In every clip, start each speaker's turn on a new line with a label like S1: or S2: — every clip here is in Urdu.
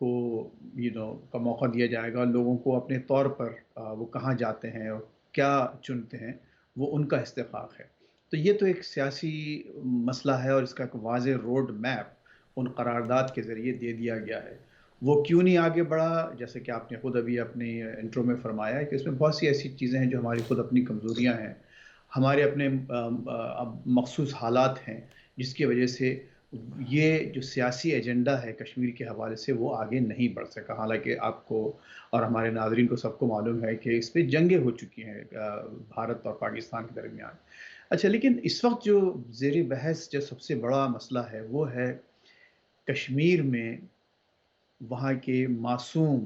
S1: کو کا موقع دیا جائے گا، لوگوں کو اپنے طور پر وہ کہاں جاتے ہیں اور کیا چنتے ہیں وہ ان کا استحقاق ہے۔ تو یہ تو ایک سیاسی مسئلہ ہے اور اس کا ایک واضح روڈ میپ ان قرارداد کے ذریعے دے دیا گیا ہے۔ وہ کیوں نہیں آگے بڑھا؟ جیسے کہ آپ نے خود ابھی اپنی انٹرو میں فرمایا ہے کہ اس میں بہت سی ایسی چیزیں ہیں جو ہماری خود اپنی کمزوریاں ہیں، ہمارے اپنے مخصوص حالات ہیں، جس کی وجہ سے یہ جو سیاسی ایجنڈا ہے کشمیر کے حوالے سے وہ آگے نہیں بڑھ سکا۔ حالانکہ آپ کو اور ہمارے ناظرین کو سب کو معلوم ہے کہ اس پہ جنگیں ہو چکی ہیں بھارت اور پاکستان کے درمیان۔ اچھا، لیکن اس وقت جو زیر بحث جو سب سے بڑا مسئلہ ہے وہ ہے کشمیر میں وہاں کے معصوم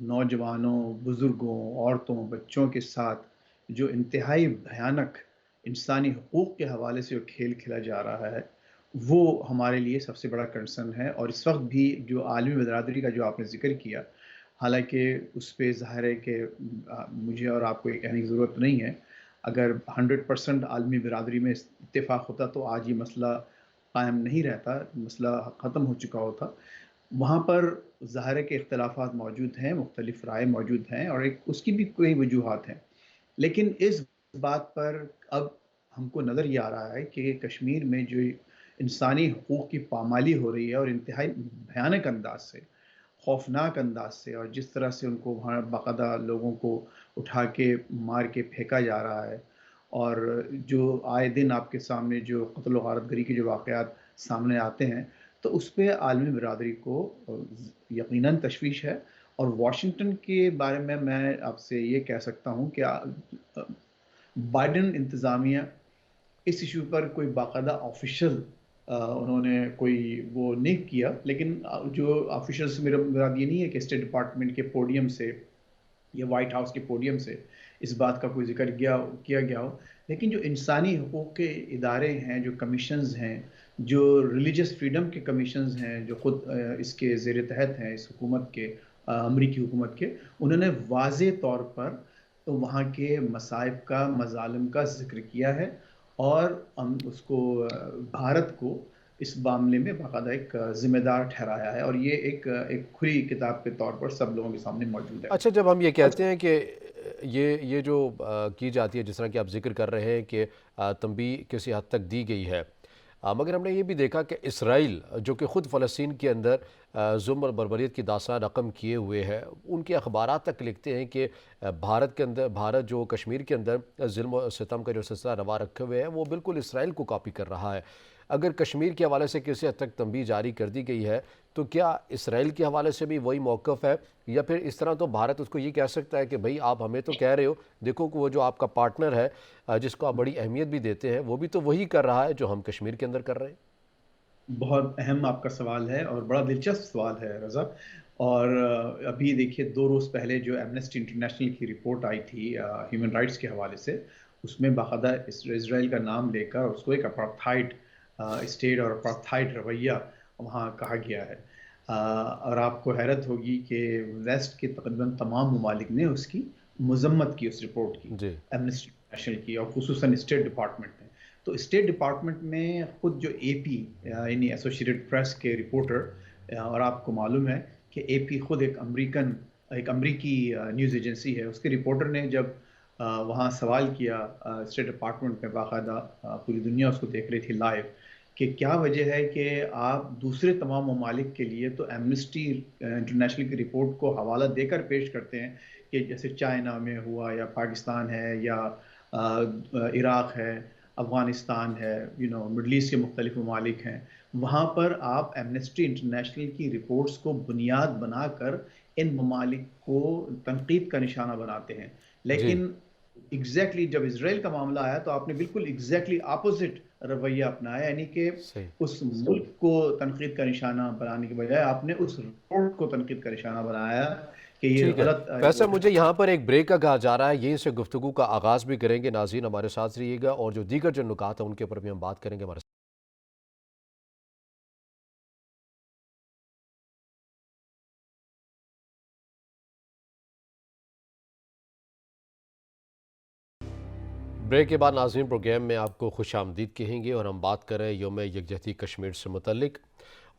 S1: نوجوانوں، بزرگوں، عورتوں، بچوں کے ساتھ جو انتہائی بھیانک انسانی حقوق کے حوالے سے جو کھیل کھیلا جا رہا ہے وہ ہمارے لیے سب سے بڑا کنسرن ہے۔ اور اس وقت بھی جو عالمی برادری کا جو آپ نے ذکر کیا، حالانکہ اس پہ ظاہر ہے کہ مجھے اور آپ کو یہ کہنے کی ضرورت نہیں ہے، اگر 100% عالمی برادری میں اتفاق ہوتا تو آج یہ مسئلہ قائم نہیں رہتا، مسئلہ ختم ہو چکا ہوتا۔ وہاں پر ظاہر ہے کہ اختلافات موجود ہیں، مختلف رائے موجود ہیں اور اس کی بھی کوئی وجوہات ہیں، لیکن اس بات پر اب ہم کو نظر یہ آ رہا ہے کہ کشمیر میں جو انسانی حقوق کی پامالی ہو رہی ہے اور انتہائی بھیانک انداز سے، خوفناک انداز سے، اور جس طرح سے ان کو وہاں باقاعدہ لوگوں کو اٹھا کے مار کے پھینکا جا رہا ہے، اور جو آئے دن آپ کے سامنے جو قتل و غارت گری کے جو واقعات سامنے آتے ہیں، تو اس پہ عالمی برادری کو یقیناً تشویش ہے۔ اور واشنگٹن کے بارے میں آپ سے یہ کہہ سکتا ہوں کہ بائیڈن انتظامیہ اس ایشو پر کوئی باقاعدہ آفیشل انہوں نے کوئی وہ نہیں کیا، لیکن جو آفیشل سے میرا مراد یہ نہیں ہے کہ اسٹیٹ ڈپارٹمنٹ کے پوڈیم سے یا وائٹ ہاؤس کے پوڈیم سے اس بات کا کوئی ذکر کیا گیا ہو، لیکن جو انسانی حقوق کے ادارے ہیں، جو کمیشنز ہیں، جو ریلیجس فریڈم کے کمیشنز ہیں جو خود اس کے زیر تحت ہیں، اس حکومت کے، امریکی حکومت کے، انہوں نے واضح طور پر تو وہاں کے مصائب کا، مظالم کا ذکر کیا ہے، اور اس کو بھارت کو اس معاملے میں باقاعدہ ایک ذمہ دار ٹھہرایا ہے، اور یہ ایک کھلی کتاب کے طور پر سب لوگوں کے سامنے موجود ہے۔
S2: اچھا، جب ہم یہ کہتے
S1: اچھا،
S2: ہیں کہ یہ جو کی جاتی ہے، جس طرح کہ آپ ذکر کر رہے ہیں کہ تنبیہ کسی حد تک دی گئی ہے، مگر ہم نے یہ بھی دیکھا کہ اسرائیل جو کہ خود فلسطین کے اندر ظلم اور بربریت کی داستان رقم کیے ہوئے ہے، ان کے اخبارات تک لکھتے ہیں کہ بھارت جو کشمیر کے اندر ظلم و ستم کا جو سلسلہ روا رکھے ہوئے ہے وہ بالکل اسرائیل کو کاپی کر رہا ہے۔ اگر کشمیر کے حوالے سے کسی حد تک تنبیہ جاری کر دی گئی ہے تو کیا اسرائیل کے حوالے سے بھی وہی موقف ہے، یا پھر اس طرح تو بھارت اس کو یہ کہہ سکتا ہے کہ بھئی آپ ہمیں تو کہہ رہے ہو، دیکھو کہ وہ جو آپ کا پارٹنر ہے جس کو آپ بڑی اہمیت بھی دیتے ہیں، وہ بھی تو وہی کر رہا ہے جو ہم کشمیر کے اندر کر رہے ہیں؟
S1: بہت اہم آپ کا سوال ہے اور بڑا دلچسپ سوال ہے رضا۔ اور ابھی دیکھیے 2 روز پہلے جو ایمنسٹی انٹرنیشنل کی رپورٹ آئی تھی ہیومن رائٹس کے حوالے سے، اس میں باقاعدہ اسرائیل کا نام لے کر اس کو ایک اپارتھائڈ اسٹیٹ اور اپارتھائڈ رویہ وہاں کہا گیا ہے۔ اور آپ کو حیرت ہوگی کہ ویسٹ کے تقریباً تمام ممالک نے اس کی مذمت کی، اس رپورٹ کی،
S2: جی
S1: ایمنسٹی انٹرنیشنل کی، اور خصوصاً اسٹیٹ ڈپارٹمنٹ نے۔ تو اسٹیٹ ڈپارٹمنٹ میں خود جو اے پی یعنی ایسوسیٹڈ پریس کے رپورٹر، اور آپ کو معلوم ہے کہ اے پی خود ایک امریکی نیوز ایجنسی ہے، اس کے رپورٹر نے جب وہاں سوال کیا اسٹیٹ ڈپارٹمنٹ میں، باقاعدہ پوری دنیا اس کو دیکھ رہی تھی لائیو، کہ کیا وجہ ہے کہ آپ دوسرے تمام ممالک کے لیے تو ایمنسٹی انٹرنیشنل کی رپورٹ کو حوالہ دے کر پیش کرتے ہیں، کہ جیسے چائنا میں ہوا، یا پاکستان ہے، یا عراق ہے، افغانستان ہے، مڈل ایسٹ کے مختلف ممالک ہیں، وہاں پر آپ ایمنسٹی انٹرنیشنل کی رپورٹس کو بنیاد بنا کر ان ممالک کو تنقید کا نشانہ بناتے ہیں۔
S2: جی
S1: لیکن ایگزیکٹلی جب اسرائیل کا معاملہ آیا تو آپ نے بالکل ایگزیکٹلی اپوزٹ رویہ اپنایا، یعنی کہ
S2: صحیح۔
S1: اس ملک کو تنقید کا نشانہ بنانے کے بجائے آپ نے اس رپورٹ کو تنقید کا نشانہ بنایا کہ یہ
S2: ٹھیک ہے،
S1: غلط
S2: ویسے مجھے یہاں پر ایک بریک کا کہا جا رہا ہے، یہیں سے گفتگو کا آغاز بھی کریں گے۔ ناظرین ہمارے ساتھ رہیے گا، اور جو دیگر جو نکات ہیں ان کے اوپر بھی ہم بات کریں گے۔ ہمارے بریک کے بعد ناظرین پروگرام میں آپ کو خوش آمدید کہیں گے، اور ہم بات کر رہے ہیں یوم یکجہتی کشمیر سے متعلق،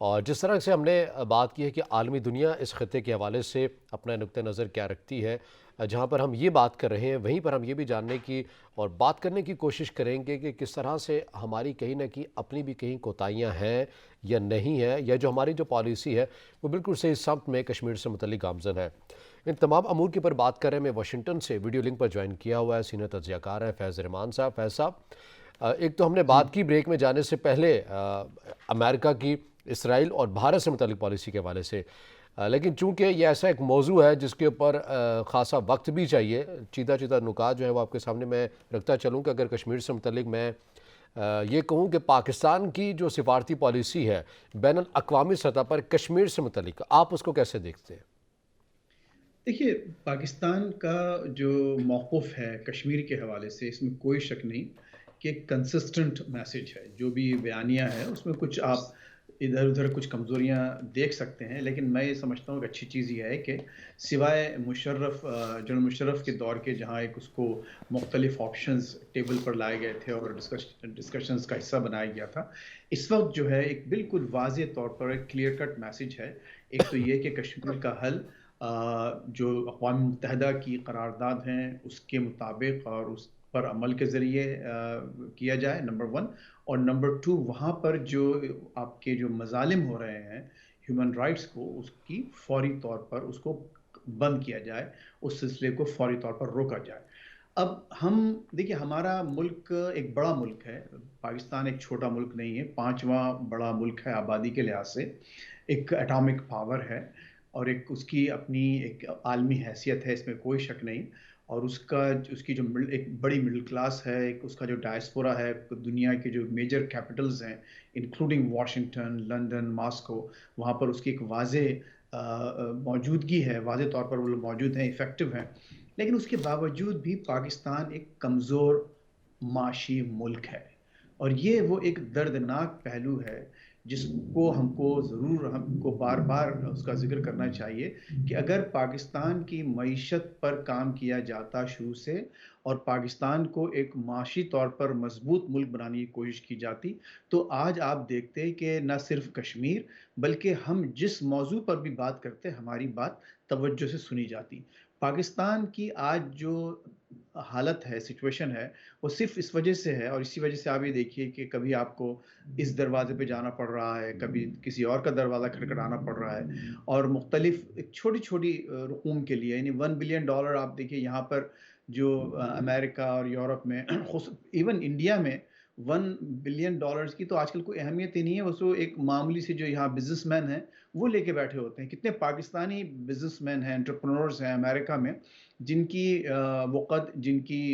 S2: اور جس طرح سے ہم نے بات کی ہے کہ عالمی دنیا اس خطے کے حوالے سے اپنا نقطہ نظر کیا رکھتی ہے، جہاں پر ہم یہ بات کر رہے ہیں وہیں پر ہم یہ بھی جاننے کی اور بات کرنے کی کوشش کریں گے کہ کس طرح سے ہماری کہیں نہ کہیں اپنی بھی کہیں کوتاہیاں ہیں یا نہیں ہیں، یا جو ہماری جو پالیسی ہے وہ بالکل صحیح سمت میں کشمیر سے متعلق گامزن ہے۔ ان تمام امور کے پر بات کر رہے ہیں، میں واشنگٹن سے ویڈیو لنک پر جوائن کیا ہوا ہے سینئر تجزیہ کار ہے فیض رحمان صاحب۔ فیض صاحب، ایک تو ہم نے
S1: جی
S2: بات کی بریک میں جانے سے پہلے امریکہ کی اسرائیل اور بھارت سے متعلق پالیسی کے حوالے سے، لیکن چونکہ یہ ایسا ایک موضوع ہے جس کے اوپر خاصا وقت بھی چاہیے، چیدہ چیدہ نکات جو ہے وہ آپ کے سامنے میں رکھتا چلوں کہ اگر کشمیر سے متعلق میں یہ کہوں کہ پاکستان کی جو سفارتی پالیسی ہے بین الاقوامی سطح پر کشمیر سے متعلق، آپ اس کو کیسے دیکھتے ہیں؟
S1: دیکھیے، پاکستان کا جو موقف ہے کشمیر کے حوالے سے، اس میں کوئی شک نہیں کہ ایک کنسسٹنٹ میسج ہے۔ جو بھی بیانیہ ہے اس میں کچھ آپ ادھر ادھر کچھ کمزوریاں دیکھ سکتے ہیں، لیکن میں یہ سمجھتا ہوں کہ اچھی چیز یہ ہے کہ سوائے جنرل مشرف کے دور کے، جہاں ایک اس کو مختلف آپشنز ٹیبل پر لائے گئے تھے اور ڈسکشنز کا حصہ بنایا گیا تھا، اس وقت جو ہے ایک بالکل واضح طور پر ایک کلیئر کٹ میسج ہے۔ ایک تو یہ کہ کشمیر کا حل جو اقوام متحدہ کی قرارداد ہیں اس کے مطابق اور اس پر عمل کے ذریعے کیا جائے، نمبر ون۔ اور نمبر ٹو، وہاں پر جو آپ کے جو مظالم ہو رہے ہیں ہیومن رائٹس کو، اس کی فوری طور پر اس کو بند کیا جائے، اس سلسلے کو فوری طور پر روکا جائے۔ اب ہم دیکھیں، ہمارا ملک ایک بڑا ملک ہے، پاکستان ایک چھوٹا ملک نہیں ہے، پانچواں بڑا ملک ہے آبادی کے لحاظ سے، ایک اٹامک پاور ہے، اور ایک اس کی اپنی ایک عالمی حیثیت ہے، اس میں کوئی شک نہیں۔ اور اس کی جو ایک بڑی مڈل کلاس ہے، ایک اس کا جو ڈائسپورا ہے، دنیا کے جو میجر کیپٹلز ہیں انکلوڈنگ واشنگٹن، لندن، ماسکو، وہاں پر اس کی ایک واضح موجودگی ہے، واضح طور پر وہ لوگ موجود ہیں، افیکٹو ہیں۔ لیکن اس کے باوجود بھی پاکستان ایک کمزور معاشی ملک ہے، اور یہ وہ ایک دردناک پہلو ہے جس کو ہم کو بار بار اس کا ذکر کرنا چاہیے کہ اگر پاکستان کی معیشت پر کام کیا جاتا شروع سے، اور پاکستان کو ایک معاشی طور پر مضبوط ملک بنانے کی کوشش کی جاتی، تو آج آپ دیکھتے کہ نہ صرف کشمیر بلکہ ہم جس موضوع پر بھی بات کرتے ہماری بات توجہ سے سنی جاتی۔ پاکستان کی آج جو حالت ہے، سچویشن ہے، وہ صرف اس وجہ سے ہے، اور اسی وجہ سے آپ یہ دیکھیے کہ کبھی آپ کو اس دروازے پہ جانا پڑ رہا ہے، کبھی کسی اور کا دروازہ کھٹکھٹانا پڑ رہا ہے، اور مختلف چھوٹی چھوٹی رقوم کے لیے، یعنی $1 بلین آپ دیکھیے یہاں پر جو امریکہ اور یورپ میں، ایون انڈیا میں $1 بلین کی تو آج کل کوئی اہمیت ہی نہیں ہے، وہ سو ایک معمولی سے جو یہاں بزنس مین ہیں وہ لے کے بیٹھے ہوتے ہیں۔ کتنے پاکستانی بزنس مین ہیں، انٹرپرنورز ہیں امریکہ میں، جن کی وقت، جن کی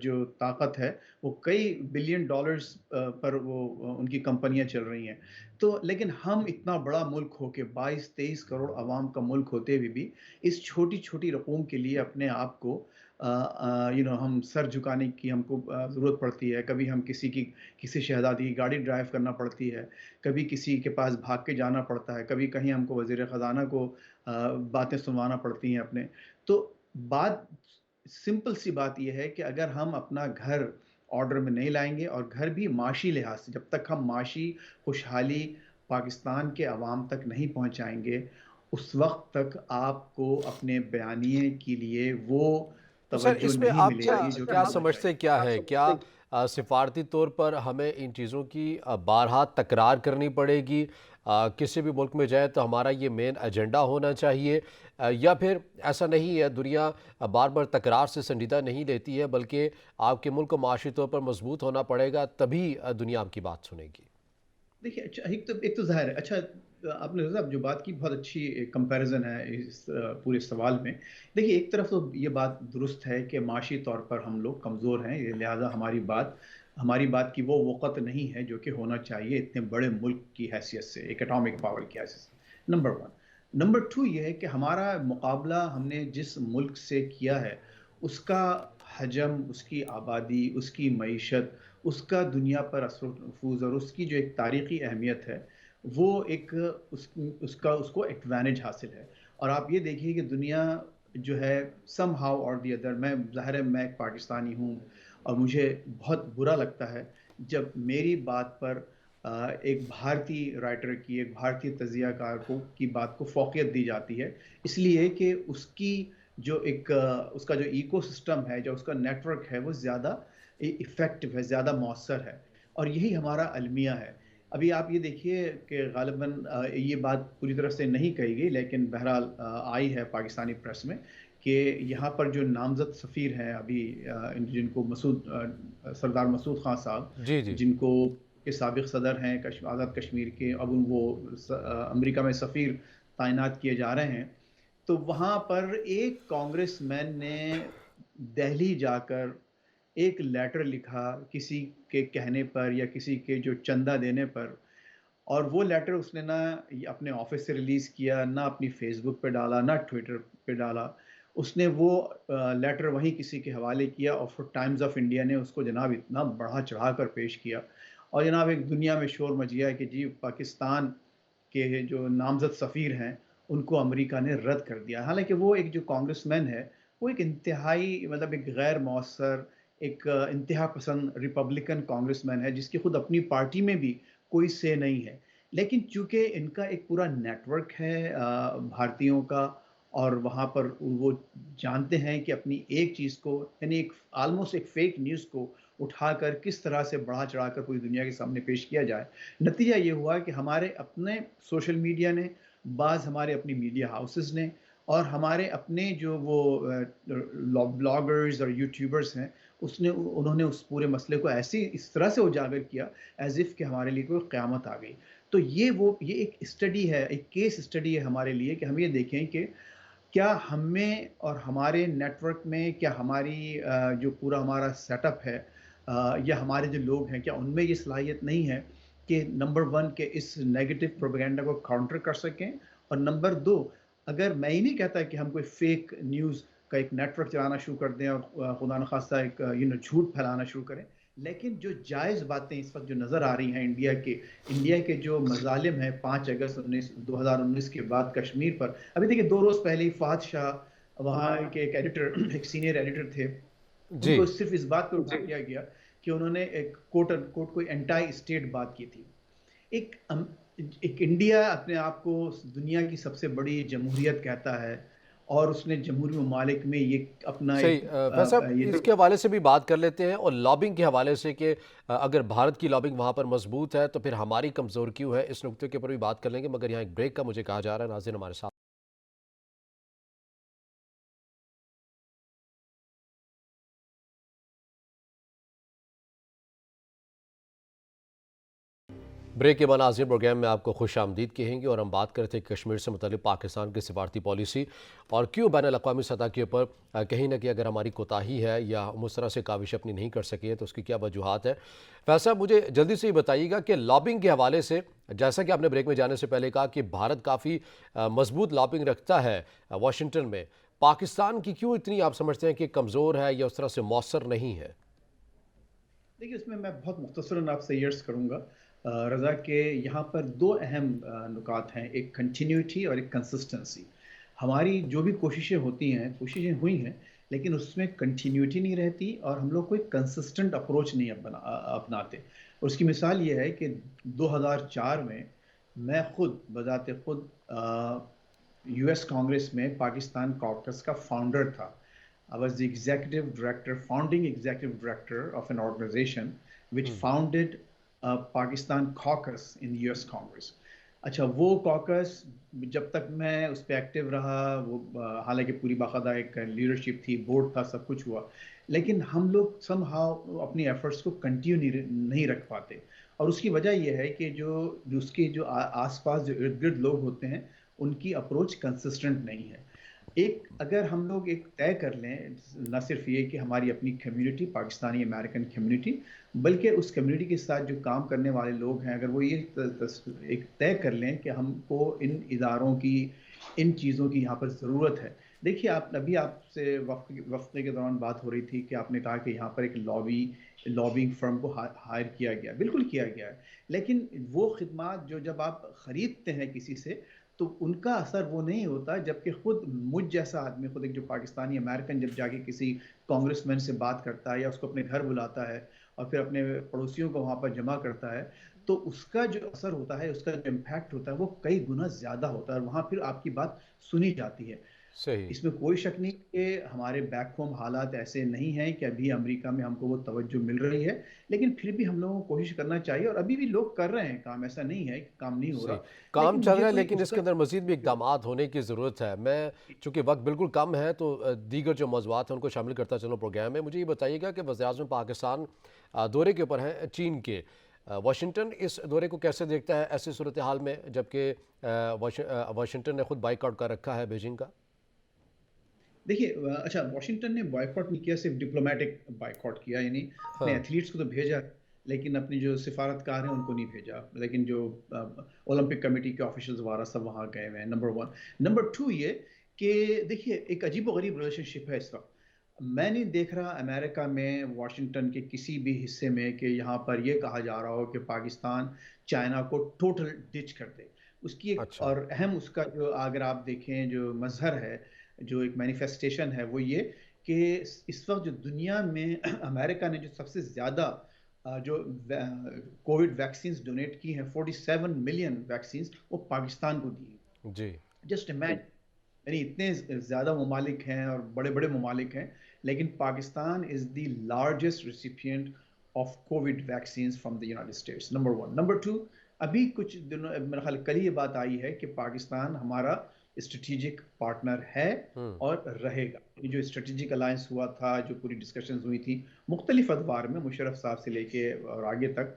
S1: جو طاقت ہے، وہ کئی $1 بلین پر وہ ان کی کمپنیاں چل رہی ہیں۔ تو لیکن ہم اتنا بڑا ملک ہو کے، 22-23 کروڑ عوام کا ملک ہوتے ہوئے بھی اس چھوٹی چھوٹی رقوم کے لیے اپنے آپ کو ہم سر جھکانے کی ہم کو ضرورت پڑتی ہے۔ کبھی ہم کسی شہزادی کی گاڑی ڈرائیو کرنا پڑتی ہے، کبھی کسی کے پاس بھاگ کے جانا پڑتا ہے، کبھی کہیں ہم کو وزیر خزانہ کو باتیں سنوانا پڑتی ہیں اپنے۔ تو بات سمپل سی بات یہ ہے کہ اگر ہم اپنا گھر آرڈر میں نہیں لائیں گے، اور گھر بھی معاشی لحاظ سے، جب تک ہم معاشی خوشحالی پاکستان کے عوام تک نہیں پہنچائیں گے، اس وقت تک آپ کو اپنے بیانیے کے لیے وہ
S2: تو سر،
S1: توجہ
S2: اس میں
S1: نہیں
S2: آپ
S1: ملے
S2: کیا
S1: گی جو کہ
S2: کیا
S1: ہونا
S2: سمجھتے
S1: چاہیے۔
S2: کیا ہے؟ کیا سفارتی طور پر ہمیں ان چیزوں کی بارہا تکرار کرنی پڑے گی؟ کسی بھی ملک میں جائے تو ہمارا یہ مین ایجنڈا ہونا چاہیے، یا پھر ایسا نہیں ہے، دنیا بار بار تکرار سے سنجیدہ نہیں لیتی ہے، بلکہ آپ کے ملک کو معاشی طور پر مضبوط ہونا پڑے گا تبھی دنیا آپ کی بات سنے گی؟
S1: دیکھیے، اچھا، ایک تو ظاہر ہے، اچھا آپ نے صاحب جو بات کی بہت اچھی کمپیریزن ہے اس پورے سوال میں۔ دیکھیے، ایک طرف تو یہ بات درست ہے کہ معاشی طور پر ہم لوگ کمزور ہیں، لہٰذا ہماری بات کی وہ وقت نہیں ہے جو کہ ہونا چاہیے اتنے بڑے ملک کی حیثیت سے، ایک اٹامک پاور کی حیثیت سے، نمبر ون۔ نمبر ٹو یہ ہے کہ ہمارا مقابلہ ہم نے جس ملک سے کیا ہے، اس کا حجم، اس کی آبادی، اس کی معیشت، اس کا دنیا پر اثر و نفوذ، اور اس کی جو ایک تاریخی اہمیت ہے، وہ ایک اس کو ایڈوانٹیج حاصل ہے۔ اور آپ یہ دیکھیے کہ دنیا جو ہے سم ہاؤ اور دی ادر، ظاہر ہے میں ایک پاکستانی ہوں، اور مجھے بہت برا لگتا ہے جب میری بات پر ایک بھارتی رائٹر کی، ایک بھارتی تجزیہ کار کی بات کو فوقیت دی جاتی ہے، اس لیے کہ اس کی جو اس کا جو ایکو سسٹم ہے، جو اس کا نیٹ ورک ہے، وہ زیادہ افیکٹو ہے، زیادہ مؤثر ہے، اور یہی ہمارا المیہ ہے۔ ابھی آپ یہ دیکھیے کہ غالباً یہ بات پوری طرح سے نہیں کہی گئی، لیکن بہرحال آئی ہے پاکستانی پریس میں کہ یہاں پر جو نامزد سفیر ہیں ابھی، جن کو سردار مسعود خان صاحب،
S2: جی جی
S1: جن کو کے سابق صدر ہیں آزاد کشمیر کے، اب وہ امریکہ میں سفیر تعینات کیے جا رہے ہیں، تو وہاں پر ایک کانگریس مین نے دہلی جا کر ایک لیٹر لکھا کسی کے کہنے پر یا کسی کے جو چندہ دینے پر، اور وہ لیٹر اس نے نہ اپنے آفس سے ریلیز کیا، نہ اپنی فیس بک پہ ڈالا، نہ ٹویٹر پہ ڈالا، اس نے وہ لیٹر وہیں کسی کے حوالے کیا، اور پھر ٹائمز آف انڈیا نے اس کو جناب اتنا بڑھا چڑھا کر پیش کیا، اور جناب ایک دنیا میں شور مچ گیا کہ جی پاکستان کے جو نامزد سفیر ہیں ان کو امریکہ نے رد کر دیا، حالانکہ وہ ایک جو کانگریس مین ہے، وہ ایک انتہائی مطلب ایک غیر مؤثر، ایک انتہا پسند ریپبلکن کانگریس مین ہے، جس کی خود اپنی پارٹی میں بھی کوئی سے نہیں ہے، لیکن چونکہ ان کا ایک پورا نیٹ ورک ہے بھارتیوں کا، اور وہاں پر وہ جانتے ہیں کہ اپنی ایک چیز کو، یعنی ایک آلموسٹ ایک فیک نیوز کو اٹھا کر کس طرح سے بڑھا چڑھا کر پوری دنیا کے سامنے پیش کیا جائے۔ نتیجہ یہ ہوا کہ ہمارے اپنے سوشل میڈیا نے، بعض ہمارے اپنی میڈیا ہاؤسز نے، اور ہمارے اپنے جو وہ بلاگرز اور یوٹیوبرز ہیں، انہوں نے اس پورے مسئلے کو اس طرح سے اجاگر کیا ایز اف کہ ہمارے لیے کوئی قیامت آ گئی۔ تو یہ ایک اسٹڈی ہے، ایک کیس اسٹڈی ہے ہمارے لیے کہ ہم یہ دیکھیں کہ کیا ہم میں اور ہمارے نیٹ ورک میں، کیا ہماری جو پورا ہمارا سیٹ اپ ہے، یا ہمارے جو لوگ ہیں، کیا ان میں یہ صلاحیت نہیں ہے کہ نمبر ون کہ اس نیگیٹو پروپیگنڈا کو کاؤنٹر کر سکیں، اور نمبر دو، اگر میں ہی نہیں کہتا کہ ہم کوئی فیک نیوز کا ایک نیٹ ورک چلانا شروع کر دیں اور خدا نخواستہ ایک جھوٹ پھیلانا شروع کریں، لیکن جو جائز باتیں اس وقت جو نظر آ رہی ہیں انڈیا کے جو مظالم ہیں 5 اگست 2019 کے بعد کشمیر پر، ابھی دیکھیں 2 روز پہلے ہی فہد شاہ، وہاں کے ایک ایڈیٹر، ایک سینئر ایڈیٹر تھے، ان
S2: جی
S1: کو صرف اس بات کو اٹھا دیا گیا کہ انہوں نے ایک کوٹ کوئی اینٹائی اسٹیٹ بات کی تھی۔ ایک ایک انڈیا اپنے آپ کو دنیا کی سب سے بڑی جمہوریت کہتا ہے، اور اس نے جمہوری ممالک میں یہ اپنا ایک
S2: صحیح فیصل صاحب، اس کے حوالے سے بھی بات کر لیتے ہیں، اور لابنگ کے حوالے سے کہ اگر بھارت کی لابنگ وہاں پر مضبوط ہے تو پھر ہماری کمزور کیوں ہے، اس نقطے کے اوپر بھی بات کر لیں گے، مگر یہاں ایک بریک کا مجھے کہا جا رہا ہے، ناظرین ہمارے ساتھ بریک کے بعد ناظرین پروگرام میں آپ کو خوش آمدید کہیں گے، اور ہم بات کرتے ہیں کشمیر سے متعلق پاکستان کی سفارتی پالیسی اور کیوں بین الاقوامی سطح کے اوپر کہیں نہ کہیں اگر ہماری کوتاہی ہے یا ہم اس طرح سے کاوش اپنی نہیں کر سکے تو اس کی کیا وجوہات ہیں۔ فیصل صاحب، مجھے جلدی سے یہ بتائیے گا کہ لابنگ کے حوالے سے، جیسا کہ آپ نے بریک میں جانے سے پہلے کہا کہ بھارت کافی مضبوط لابنگ رکھتا ہے واشنگٹن میں، پاکستان کی کیوں اتنی آپ سمجھتے ہیں کہ کمزور ہے یا اس طرح سے مؤثر نہیں ہے؟
S1: دیکھیے اس میں بہت مختصراً آپ سے عرض کروں گا رضا، کہ یہاں پر 2 اہم نکات ہیں، ایک کنٹینیوٹی اور ایک کنسسٹنسی۔ ہماری جو بھی کوششیں ہوئی ہیں، لیکن اس میں کنٹینیوٹی نہیں رہتی، اور ہم لوگ کوئی کنسسٹنٹ اپروچ نہیں اپناتے، اور اس کی مثال یہ ہے کہ 2004 میں میں خود بذات خود یو ایس کانگریس میں پاکستان کاکس کا فاؤنڈر تھا۔ I was the founding executive director of an organization which founded Pakistan caucus in the US Congress. اچھا، وہ کاکس جب تک میں اس پہ ایکٹیو رہا، وہ حالانکہ پوری باقاعدہ ایک لیڈرشپ تھی، بورڈ تھا، سب کچھ ہوا، لیکن ہم لوگ سم ہاؤ اپنی ایفرٹس کو کنٹینیو نہیں رکھ پاتے، اور اس کی وجہ یہ ہے کہ جو اس کے جو آس پاس جو ارد گرد لوگ ہوتے ہیں، ان کی اپروچ کنسسٹنٹ نہیں ہے۔ اگر ہم لوگ ایک طے کر لیں، نہ صرف یہ کہ ہماری اپنی کمیونٹی، پاکستانی امریکن کمیونٹی، بلکہ اس کمیونٹی کے ساتھ جو کام کرنے والے لوگ ہیں، اگر وہ یہ ایک طے کر لیں کہ ہم کو ان اداروں کی، ان چیزوں کی یہاں پر ضرورت ہے۔ دیکھیے ابھی آپ سے وقفے کے دوران بات ہو رہی تھی کہ آپ نے کہا کہ یہاں پر ایک لابنگ فرم کو ہائر کیا گیا، بالکل کیا گیا ہے، لیکن وہ خدمات جو جب آپ خریدتے ہیں کسی سے، تو ان کا اثر وہ نہیں ہوتا جبکہ خود مجھ جیسا آدمی، خود ایک جو پاکستانی امریکن جب جا کے کسی کانگریس مین سے بات کرتا ہے یا اس کو اپنے گھر بلاتا ہے اور پھر اپنے پڑوسیوں کو وہاں پر جمع کرتا ہے، تو اس کا جو اثر ہوتا ہے، اس کا جو امپیکٹ ہوتا ہے وہ کئی گنا زیادہ ہوتا ہے، اور وہاں پھر آپ کی بات سنی جاتی ہے۔
S2: صحیح۔
S1: اس میں کوئی شک نہیں کہ ہمارے بیک ہوم حالات ایسے نہیں ہیں کہ ابھی امریکہ میں ہم کو وہ توجہ مل رہی ہے، لیکن پھر بھی ہم لوگوں کو کوشش کرنا چاہیے، اور ابھی بھی لوگ کر رہے ہیں کام، ایسا نہیں ہے کہ کام نہیں ہو
S2: صحیح،
S1: رہا،
S2: کام
S1: لیکن
S2: چل
S1: مجھے
S2: رہا ہے
S1: کوئی
S2: لیکن
S1: اس
S2: اس
S1: کا
S2: کے اندر مزید بھی اقدامات ہونے کی ضرورت ہے۔ میں چونکہ وقت بالکل کم ہے تو دیگر جو موضوعات ہیں ان کو شامل کرتا چلوں پروگرام میں۔ مجھے یہ بتائیے گا کہ وزیراعظم پاکستان دورے کے اوپر ہیں چین کے، واشنگٹن اس دورے کو کیسے دیکھتا ہے ایسی صورتحال میں جبکہ واشنگٹن نے خود بائیک آؤٹ کر رکھا ہے بیجنگ کا؟
S1: دیکھیے، اچھا، واشنگٹن نے بائیک آؤٹ نہیں کیا، صرف ڈپلومیٹک بائیک آؤٹ کیا، یعنی اپنے
S2: ہاں،
S1: ایتھلیٹس کو تو بھیجا، لیکن اپنی جو سفارتکار ہیں ان کو نہیں بھیجا، لیکن جو اولمپک کمیٹی کے آفیشلز وغیرہ سب وہاں گئے ہوئے ہیں، نمبر ون۔ نمبر ٹو یہ کہ دیکھیے ایک عجیب و غریب ریلیشن شپ ہے اس وقت۔ میں نہیں دیکھ رہا امریکہ میں واشنگٹن کے کسی بھی حصے میں کہ یہاں پر یہ کہا جا رہا ہو کہ پاکستان چائنا کو ٹوٹل ڈچ کر دے۔ اس کی ایک
S2: اچھا،
S1: اور اہم اس کا جو اگر آپ دیکھیں جو مظہر ہے، جو ایک مینیفیسٹیشن ہے، وہ یہ کہ اس وقت جو دنیا میں امریکہ نے جو سب سے زیادہ جو کووڈ ویکسینز ڈونیٹ کی ہیں، 47 ملین ویکسینز، وہ پاکستان کو دی ہیں۔
S2: جی،
S1: جسٹ امیجن، یعنی اتنے زیادہ ممالک ہیں اور بڑے بڑے ممالک ہیں، لیکن Pakistan is the largest recipient of covid vaccines from the United States, number one. Number two, ابھی کچھ دنوں میرا خیال کل یہ بات آئی ہے کہ پاکستان ہمارا اسٹریٹجک پارٹنر ہے
S2: ہوں،
S1: اور رہے گا۔ یہ جو اسٹریٹجک الائنس ہوا تھا، جو پوری ڈسکشنز ہوئی تھی مختلف ادوار میں، مشرف صاحب سے لے کے اور آگے تک،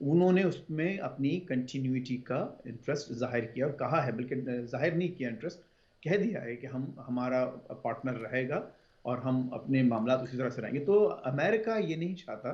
S1: انہوں نے اس میں اپنی کنٹینیوٹی کا انٹرسٹ ظاہر کیا، اور کہا ہے، بلکہ ظاہر نہیں کیا انٹرسٹ، کہہ دیا ہے کہ ہمارا پارٹنر رہے گا اور ہم اپنے معاملات اسی طرح سے رہیں گے۔ تو امریکہ یہ نہیں چاہتا،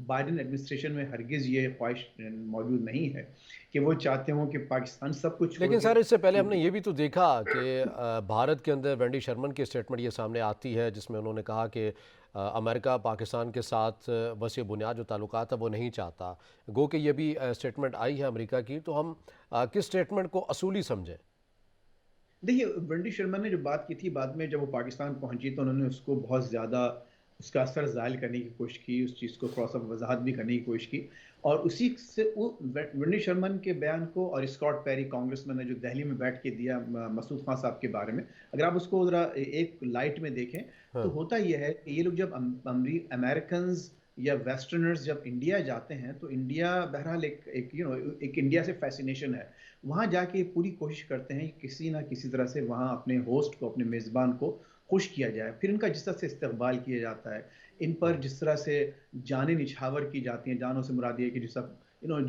S1: بائیڈن ایڈمنسٹریشن میں ہرگز یہ خواہش موجود نہیں ہے کہ وہ چاہتے ہوں کہ پاکستان سب کچھ چھوڑ
S2: لیکن
S1: کے،
S2: سر اس سے پہلے ہم نے یہ بھی تو دیکھا کہ بھارت کے اندر وینڈی شرمن کی اسٹیٹمنٹ یہ سامنے آتی ہے جس میں انہوں نے کہا کہ امریکہ پاکستان کے ساتھ وسیع بنیاد جو تعلقات ہے وہ نہیں چاہتا۔ گو کہ یہ بھی اسٹیٹمنٹ آئی ہے امریکہ کی، تو ہم کس اسٹیٹمنٹ کو اصولی سمجھیں؟
S1: دیکھیے ونڈی شرمن نے جو بات کی تھی، بعد میں جب وہ پاکستان پہنچی تو انہوں نے اس کو بہت زیادہ اس کا اثر زائل کرنے کی کوشش کی، اس چیز کو تھوڑا سا وضاحت بھی کرنے کی کوشش کی، اور اسی سے ونڈی شرمن کے بیان کو اور اسکاٹ پیری کانگریس مین نے جو دہلی میں بیٹھ کے دیا مسعود خان صاحب کے بارے میں، اگر آپ اس کو ذرا ایک لائٹ میں دیکھیں
S2: ہاں،
S1: تو ہوتا یہ ہے کہ یہ لوگ جب امریکنز یا ویسٹرنرز جب انڈیا جاتے ہیں تو انڈیا بہرحال ایک انڈیا سے فیسینیشن ہے، وہاں جا کے پوری کوشش کرتے ہیں کہ کسی نہ کسی طرح سے وہاں اپنے ہوسٹ کو، اپنے میزبان کو خوش کیا جائے، پھر ان کا جس طرح سے استقبال کیا جاتا ہے، ان پر جس طرح سے جانیں نچھاور کی جاتی ہیں، جانوں سے مراد یہ کہ جس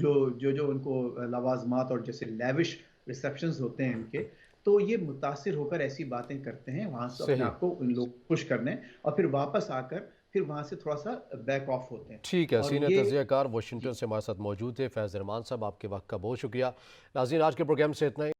S1: جو ان کو لوازمات اور جیسے لیوش ریسیپشنز ہوتے ہیں ان کے، تو یہ متاثر ہو کر ایسی باتیں کرتے ہیں وہاں سے اپنے
S2: صحیح۔
S1: آپ کو ان لوگ خوش کرنے، اور پھر واپس آ کر پھر وہاں سے تھوڑا سا بیک آف ہوتے ہیں،
S2: ٹھیک ہے،
S1: اور
S2: سینئر
S1: یہ
S2: تجزیہ کار
S1: جی۔
S2: واشنگٹن سے ہمارے ساتھ موجود تھے فیض رحمان صاحب، آپ کے وقت کا بہت شکریہ۔ ناظرین، آج کے پروگرام سے اتنا ہی۔